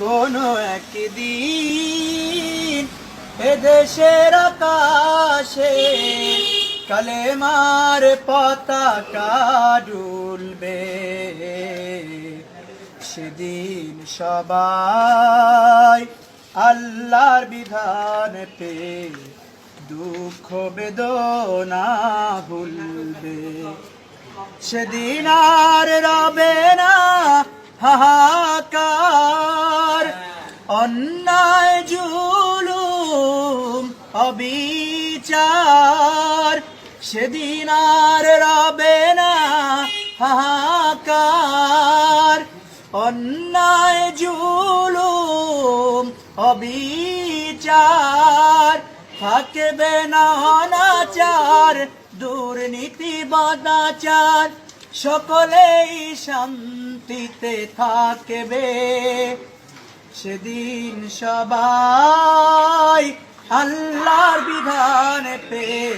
কোনো একদিন এদেশের আকাশে কালেমার পতাকা ডুলবে, সেদিন সবাই আল্লাহর বিধান পেয়ে দুঃখ বেদনা ভুলবে। সেদিন আর রবে না হাহাকার, অন্যায় জুলুম অবিচার। সেদিন আর রবে না হাহাকার, অন্যায় জুলুম অবিচার। থাকবে না অনাচার, দুর্নীতি বদাচার, সকলেই শান্তিতে থাকবে। সেদিন সবাই আল্লাহর বিধান পেয়ে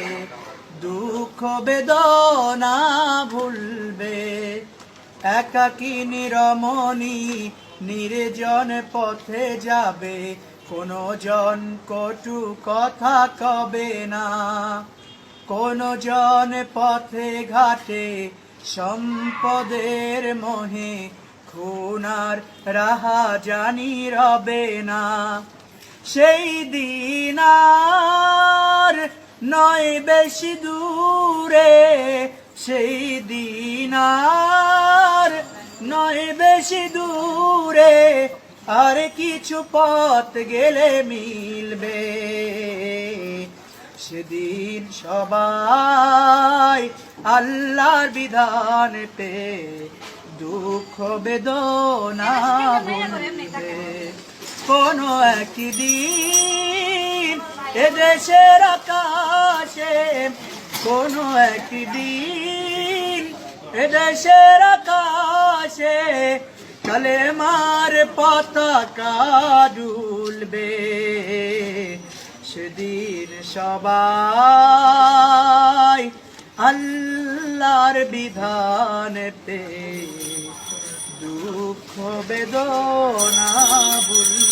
দুঃখ বেদনা ভুলবে। একাকিনী রমণী নির্জন পথে যাবে, কোনো জন কটু কথা কবে না। কোনো জন পথে ঘাটে সম্পদের মোহে খুনার রাহা জানি রবে না। সেই দিন আর নয় বেশি দূরে, সেই দিন আর নয় বেশি দূরে, আর কিছু পথ গেলে মিলবে। সেদিন সবাই আল্লাহর বিধান পেয়ে দুঃখ বেদনা ভুলবে। কোনো একদিন এদেশের আকাশে, কোনো একদিন এদেশের আকাশে কালেমার পতাকা ডুলবে। সেদিন সবাই আল্লাহর বিধান পেয়ে দুঃখ বেদনা ভুলবে।